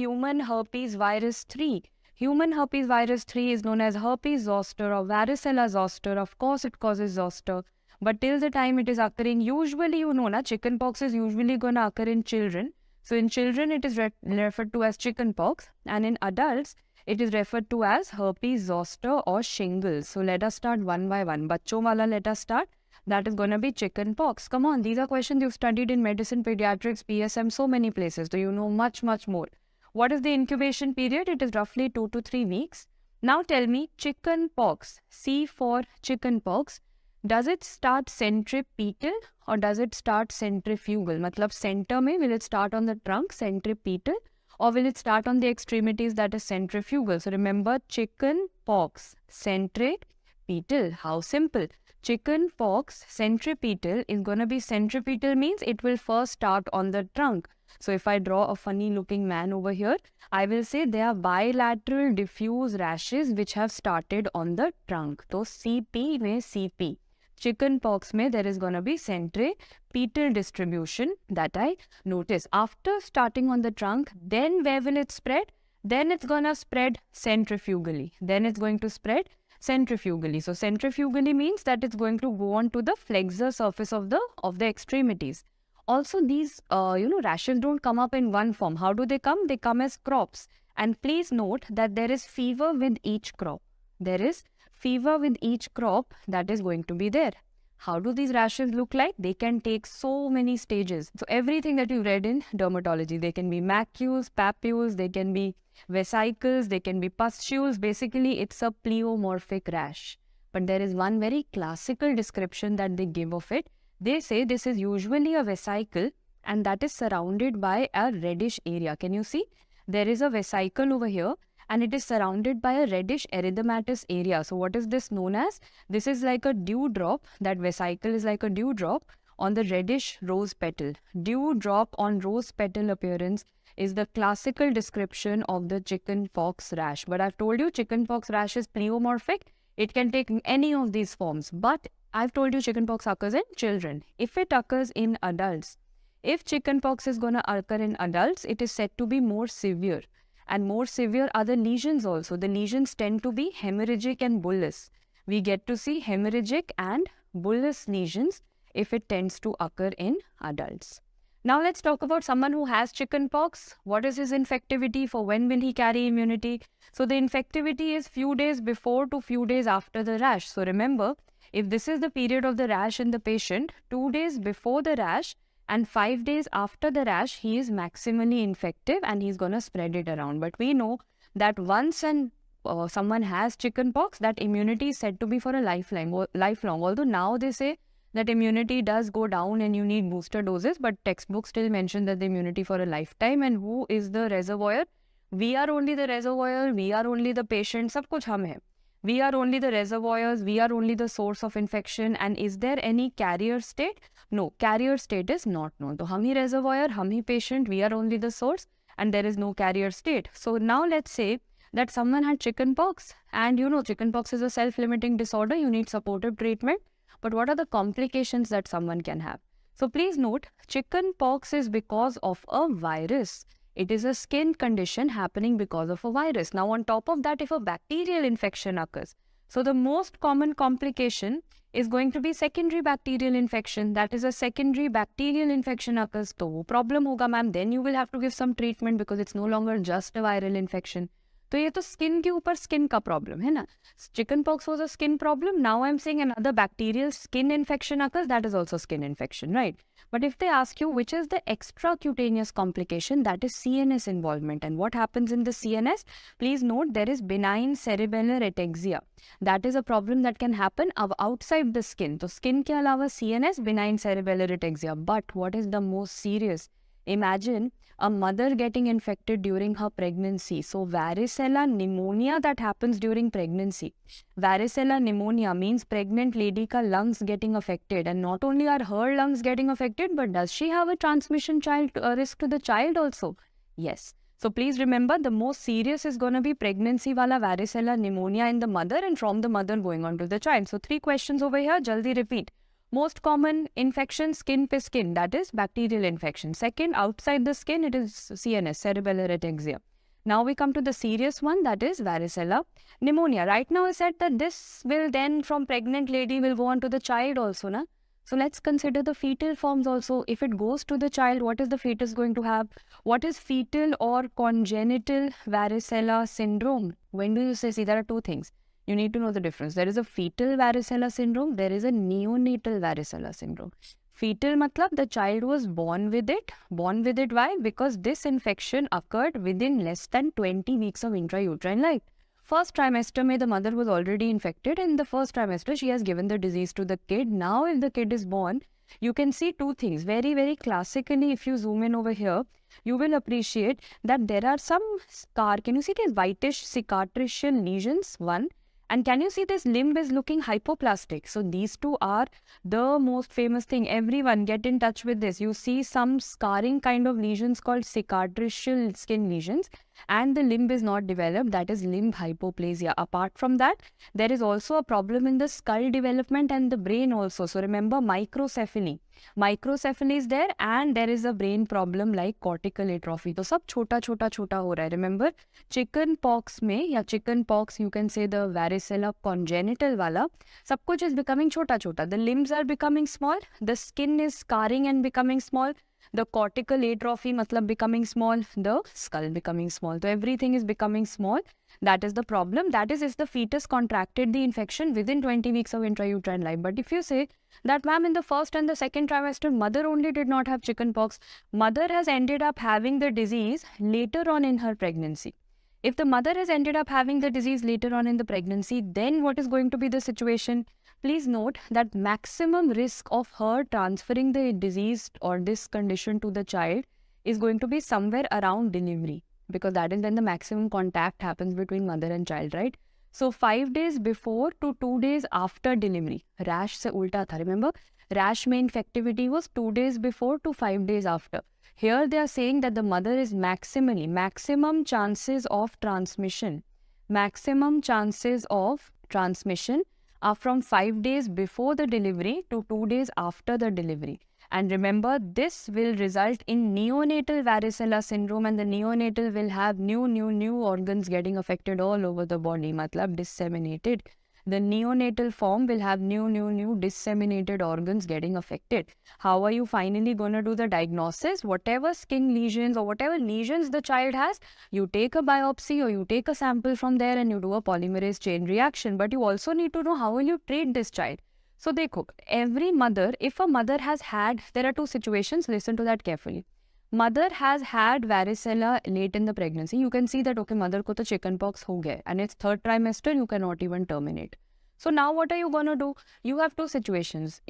Human herpes virus 3. Human herpes virus 3 is known as herpes zoster or varicella zoster. Of course, it causes zoster. But till the time it is occurring, usually you know, chickenpox is usually going to occur in children. So in children, it is referred to as chickenpox. And in adults, it is referred to as herpes zoster or shingles. So let us start one by one. Bachcho wala, let us start. That is going to be chickenpox. Come on, these are questions you've studied in medicine, pediatrics, PSM, so many places. So you know much, much more. What is the incubation period? It is roughly 2 to 3 weeks. Now tell me, chickenpox, C for chickenpox, does it start centripetal or does it start centrifugal? Matlab center mein, will it start on the trunk, centripetal, or will it start on the extremities, that is centrifugal? So remember, chickenpox, centripetal. How simple. Chickenpox, centripetal is going to be, centripetal means it will first start on the trunk. So if I draw a funny looking man over here, I will say they are bilateral diffuse rashes which have started on the trunk. So CP mein CP. Chickenpox mein there is going to be centripetal distribution that I notice. After starting on the trunk, then where will it spread? Then it's going to spread centrifugally. Then it's going to spread centrifugally. So centrifugally means that it's going to go on to the flexor surface of the extremities. Also, these rashes don't come up in one form. How do they come? They come as crops. And please note that there is fever with each crop. There is fever with each crop that is going to be there. How do these rashes look like? They can take so many stages. So everything that you read in dermatology, they can be macules, papules, they can be vesicles, they can be pustules. Basically, it's a pleomorphic rash. But there is one very classical description that they give of it. They say this is usually a vesicle and that is surrounded by a reddish area. Can you see? There is a vesicle over here and it is surrounded by a reddish erythematous area. So what is this known as? This is like a dewdrop. That vesicle is like a dewdrop on the reddish rose petal. Dewdrop on rose petal appearance is the classical description of the chickenpox rash. But I've told you chickenpox rash is pleomorphic. It can take any of these forms. But I've told you chickenpox occurs in children. If it occurs in adults, if chickenpox is going to occur in adults, it is said to be more severe. And more severe are the lesions also. The lesions tend to be hemorrhagic and bullous. We get to see hemorrhagic and bullous lesions if it tends to occur in adults. Now let's talk about someone who has chickenpox. What is his infectivity? For when will he carry immunity? So the infectivity is few days before to few days after the rash. So remember, if this is the period of the rash in the patient, 2 days before the rash and 5 days after the rash, he is maximally infective and he's going to spread it around. But we know that once someone has chickenpox, that immunity is said to be for a lifelong. Although now they say that immunity does go down and you need booster doses, but textbooks still mention that the immunity for a lifetime. And who is the reservoir? We are only the reservoir, we are only the patient, sab kuch hum hai. We are only the reservoirs, we are only the source of infection. And is there any carrier state? No, carrier state is not known. So, hum hi reservoir, hum hi patient, we are only the source and there is no carrier state. So, now let's say that someone had chickenpox and chickenpox is a self-limiting disorder, you need supportive treatment. But what are the complications that someone can have? So, please note, chickenpox is because of a virus. It is a skin condition happening because of a virus. Now, on top of that, if a bacterial infection occurs, so the most common complication is going to be secondary bacterial infection. That is, a secondary bacterial infection occurs, to wo problem hoga, ma'am. Then you will have to give some treatment because it's no longer just a viral infection. तो ये तो skin के ऊपर skin का problem है ना. Chickenpox was a skin problem. Now I'm saying another bacterial skin infection occurs. That is also skin infection, right? But if they ask you which is the extracutaneous complication, that is CNS involvement. And what happens in the CNS? Please note there is benign cerebellar ataxia. That is a problem that can happen outside the skin. So skin के अलावा CNS, benign cerebellar ataxia. But what is the most serious? Imagine a mother getting infected during her pregnancy. So varicella pneumonia that happens during pregnancy. Varicella pneumonia means pregnant lady ka lungs getting affected. And not only are her lungs getting affected, but does she have a transmission risk to the child also? Yes. So please remember, the most serious is going to be pregnancy wala varicella pneumonia in the mother and from the mother going on to the child. So 3 questions over here. Jaldi repeat. Most common infection, skin pe skin, that is bacterial infection. Second, outside the skin, it is CNS, cerebellar ataxia. Now we come to the serious one, that is varicella pneumonia. Right now I said that this will then from pregnant lady will go on to the child also, na? So let's consider the fetal forms also. If it goes to the child, what is the fetus going to have? What is fetal or congenital varicella syndrome? When do you say, see, there are two things. You need to know the difference. There is a fetal varicella syndrome. There is a neonatal varicella syndrome. Fetal matlab the child was born with it. Born with it, why? Because this infection occurred within less than 20 weeks of intrauterine life. First trimester mein the mother was already infected. In the first trimester, she has given the disease to the kid. Now, if the kid is born, you can see two things. Very, very classically, if you zoom in over here, you will appreciate that there are some scar. Can you see these whitish cicatricial lesions? One. And can you see this limb is looking hypoplastic? So these two are the most famous thing. Everyone get in touch with this. You see some scarring kind of lesions called cicatricial skin lesions, and the limb is not developed. That is limb hypoplasia. Apart from that, there is also a problem in the skull development and the brain also. So remember microcephaly. Microcephaly is there, and there is a brain problem like cortical atrophy. So सब छोटा छोटा छोटा हो रहा है. Remember chicken pox में या chicken pox, you can say the varicella congenital वाला, सब कुछ is becoming छोटा छोटा. The limbs are becoming small, the skin is scarring and becoming small, the cortical atrophy matlab becoming small, the skull becoming small. So everything is becoming small. That is the problem. That is if the fetus contracted the infection within 20 weeks of intrauterine life. But if you say that, ma'am, in the first and the second trimester, mother only did not have chicken pox. Mother has ended up having the disease later on in her pregnancy. If the mother has ended up having the disease later on in the pregnancy, then what is going to be the situation? Please note that maximum risk of her transferring the disease or this condition to the child is going to be somewhere around delivery, because that is when the maximum contact happens between mother and child, right? So 5 days before to 2 days after delivery, rash se ulta tha. Remember, rash mein infectivity was 2 days before to 5 days after. Here they are saying that the mother is maximum chances of transmission. Maximum chances of transmission are from 5 days before the delivery to 2 days after the delivery. And remember, this will result in neonatal varicella syndrome, and the neonatal will have new organs getting affected all over the body, matlab disseminated. The neonatal form will have new disseminated organs getting affected. How are you finally going to do the diagnosis? Whatever skin lesions or whatever lesions the child has, you take a biopsy or you take a sample from there and you do a polymerase chain reaction. But you also need to know how will you treat this child. So देखो, every mother, if a mother has had, there are two situations, listen to that carefully. Mother has had varicella late in the pregnancy. You can see that, okay, mother ko to chicken pox ho gaya, and it's third trimester, you cannot even terminate. So now what are you going to do? You have two situations.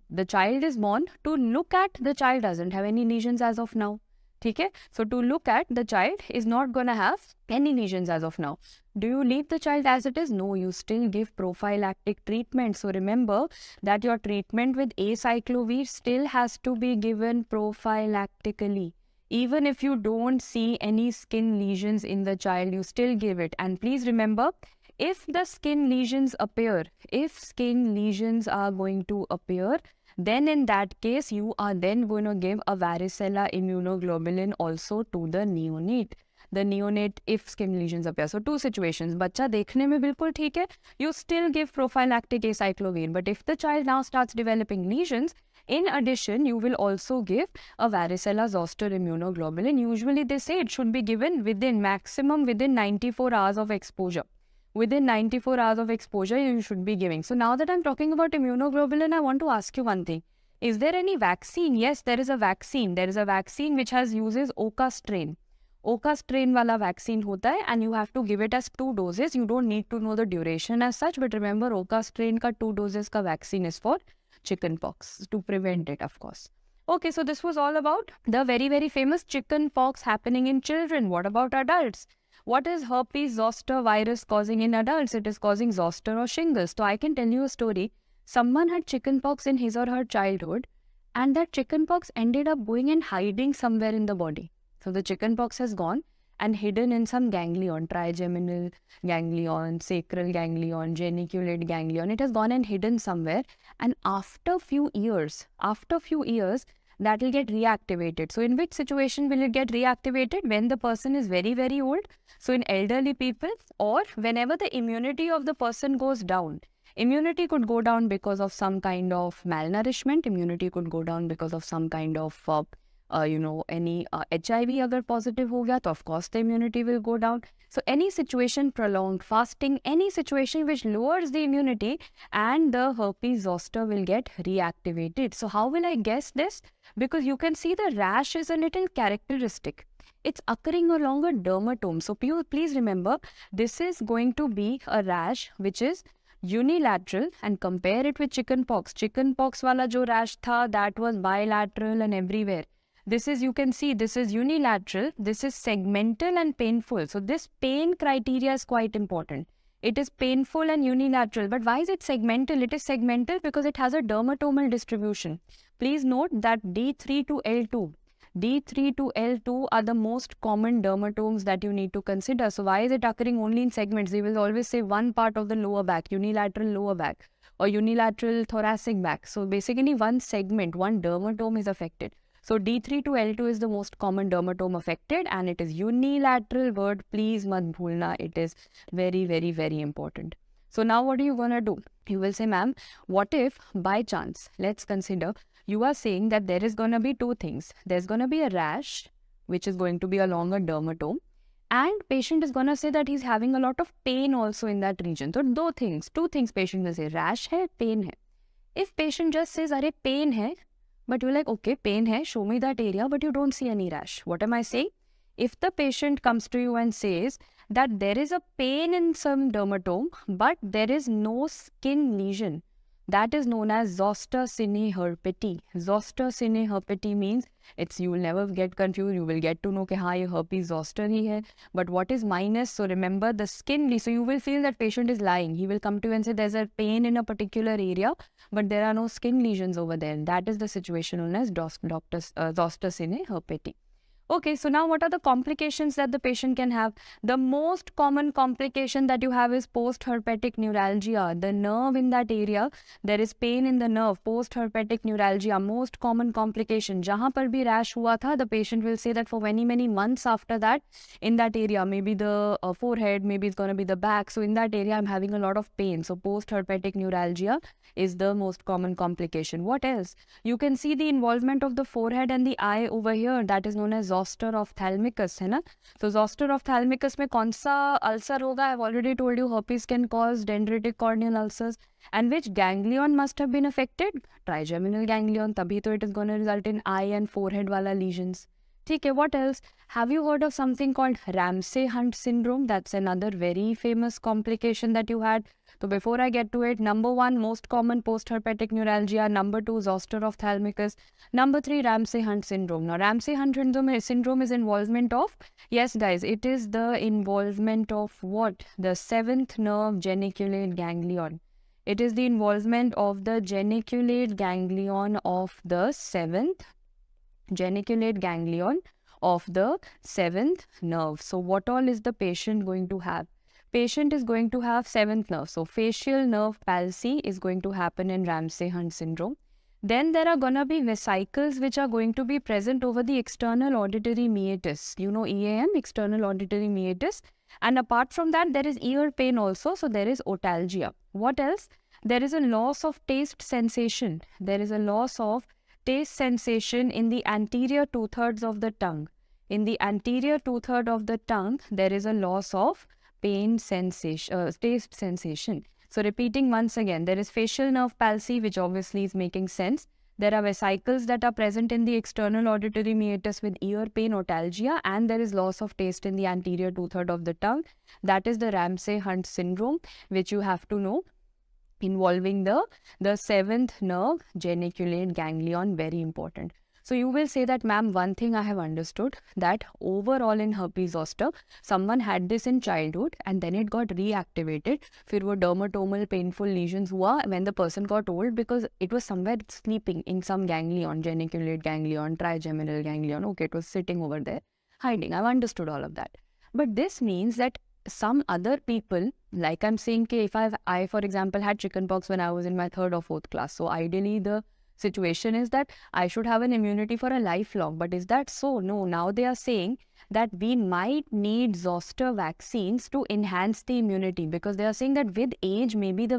The child is born. To look at, the child doesn't have any lesions as of now. Okay? So to look at, the child is not going to have any lesions as of now. Do you leave the child as it is? No, you still give prophylactic treatment. So remember that your treatment with acyclovir still has to be given prophylactically. Even if you don't see any skin lesions in the child, you still give it. And please remember, if the skin lesions appear, if skin lesions are going to appear, then in that case, you are then going to give a varicella immunoglobulin also to the neonate. The neonate, if skin lesions appear. So two situations. बच्चा देखने में बिल्कुल ठीक है, you still give prophylactic acyclovir. But if the child now starts developing lesions, in addition, you will also give a varicella zoster immunoglobulin. Usually they say it should be given within 94 hours of exposure. Within 94 hours of exposure, you should be giving. So now that I'm talking about immunoglobulin, I want to ask you one thing. Is there any vaccine? Yes, there is a vaccine. There is a vaccine which uses Oka strain. Oka strain wala vaccine hota hai, and you have to give it as 2 doses. You don't need to know the duration as such, but remember Oka strain ka 2 doses ka vaccine is for chicken pox, to prevent it, of course. Okay, so this was all about the very famous chicken pox happening in children. What about adults? What is herpes zoster virus causing in adults? It is causing zoster or shingles. So I can tell you a story. Someone had chicken pox in his or her childhood, and that chicken pox ended up going and hiding somewhere in the body. So the chicken pox has gone and hidden in some ganglion, trigeminal ganglion, sacral ganglion, geniculate ganglion. It has gone and hidden somewhere. And after few years, that will get reactivated. So in which situation will it get reactivated? When the person is very, very old. So in elderly people, or whenever the immunity of the person goes down. Immunity could go down because of some kind of malnourishment. Immunity could go down because of some kind of any HIV अगर positive हो गया, तो of course the immunity will go down. So any situation, prolonged fasting, any situation which lowers the immunity, and the herpes zoster will get reactivated. So how will I guess this? Because you can see the rash is a little characteristic. It's occurring along a dermatome. So please remember, this is going to be a rash which is unilateral, and compare it with chickenpox. Chickenpox wala jo rash tha, that was bilateral and everywhere. This is, you can see, this is unilateral, this is segmental and painful. So this pain criteria is quite important. It is painful and unilateral. But why is it segmental? It is segmental because it has a dermatomal distribution. Please note that D3 to L2. D3 to L2 are the most common dermatomes that you need to consider. So why is it occurring only in segments? We will always say one part of the lower back, unilateral lower back, or unilateral thoracic back. So basically one segment, one dermatome is affected. So D3 to L2 is the most common dermatome affected, and it is unilateral. Word please mat bhulna. It is very, very, very important. So now what are you going to do? You will say, ma'am, what if by chance, let's consider, you are saying that there is going to be two things. There's going to be a rash, which is going to be along a dermatome, and patient is going to say that he's having a lot of pain also in that region. So two things patient will say, rash hai, pain hai. If patient just says, arey, pain hai, but you're like, okay, pain hai, show me that area, but you don't see any rash. What am I saying? If the patient comes to you and says that there is a pain in some dermatome, but there is no skin lesion, that is known as zoster sine herpeti. Zoster sine herpeti means, you will never get confused. You will get to know that haan, ye herpes zoster hi hai. But what is minus? So remember the skin. So you will feel that patient is lying. He will come to you and say there's a pain in a particular area, but there are no skin lesions over there. That is the situation known as zoster sine herpeti. Okay, so now what are the complications that the patient can have? The most common complication that you have is post-herpetic neuralgia. The nerve in that area, there is pain in the nerve, post-herpetic neuralgia, most common complication. Jahan par bhi rash hua tha, the patient will say that for many, many months after that, in that area, maybe the forehead, maybe it's going to be the back. So in that area, I'm having a lot of pain. So post-herpetic neuralgia is the most common complication. What else? You can see the involvement of the forehead and the eye over here. That is known as zoster ophthalmicus, है ना? So zoster ophthalmicus में कौन सा ulcer होगा? I've already told you herpes can cause dendritic corneal ulcers. And which ganglion must have been affected? Trigeminal ganglion. तभी तो it is going to result in eye and forehead वाला lesions. Okay, what else? Have you heard of something called Ramsay-Hunt syndrome? That's another very famous complication that you had. So before I get to it, number 1, most common post-herpetic neuralgia. Number 2, zoster ophthalmicus. Number 3, Ramsay-Hunt syndrome. Now, Ramsay-Hunt syndrome is involvement of, yes guys, it is the involvement of what? The 7th nerve geniculate ganglion. It is the involvement of the geniculate ganglion of the 7th geniculate ganglion of the 7th nerve. So what all is the patient going to have? Patient is going to have 7th nerve. So facial nerve palsy is going to happen in Ramsay-Hunt syndrome. Then there are going to be vesicles which are going to be present over the external auditory meatus. You know EAM, external auditory meatus. And apart from that, there is ear pain also. So there is otalgia. What else? There is a loss of taste sensation. There is a loss of taste sensation in the anterior 2/3 of the tongue. In the anterior 2/3 of the tongue, there is a loss of pain sensation, taste sensation. So repeating once again, there is facial nerve palsy, which obviously is making sense. There are vesicles that are present in the external auditory meatus with ear pain, otalgia, and there is loss of taste in the anterior 2/3 of the tongue. That is the Ramsay-Hunt syndrome, which you have to know, involving the 7th nerve geniculate ganglion, very important. So you will say that, ma'am, one thing I have understood, that overall in herpes zoster, someone had this in childhood and then it got reactivated. फिर वो dermatomal painful lesions हुआ when the person got old because it was somewhere sleeping in some ganglion, geniculate ganglion, trigeminal ganglion. Okay, it was sitting over there, hiding. I've understood all of that. But this means that some other people, like I'm saying, if I for example had chickenpox when I was in my 3rd or 4th class, so ideally the situation is that I should have an immunity for a lifelong. But is that so? No. Now they are saying that we might need zoster vaccines to enhance the immunity, because they are saying that with age, maybe the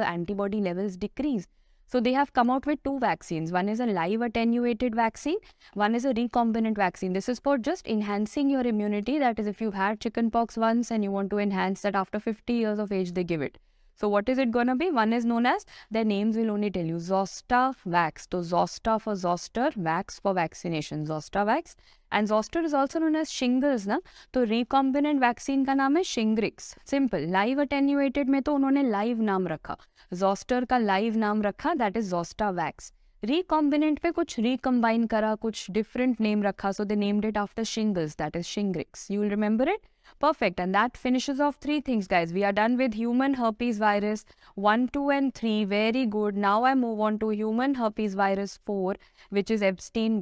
antibody levels decrease. So they have come out with 2 vaccines. One is a live attenuated vaccine. One is a recombinant vaccine. This is for just enhancing your immunity. That is, if you've had chickenpox once and you want to enhance that, after 50 years of age, they give it. So what is it going to be? One is known as, their names will only tell you, Zostavax. So Zosta for zoster, Vax for vaccination, Zostavax. And zoster is also known as shingles ना, तो recombinant vaccine का नाम है Shingrix. Simple. Live attenuated में तो उन्होंने live नाम रखा, zoster का live नाम रखा, that is Zostavax. Recombinant पे कुछ recombine करा, कुछ different name रखा, so they named it after shingles, that is Shingrix. You will remember it? Perfect. And that finishes off 3 things, guys. We are done with human herpes virus 1, 2 and 3. Very good. Now I move on to human herpes virus 4, which is Epstein-Barr.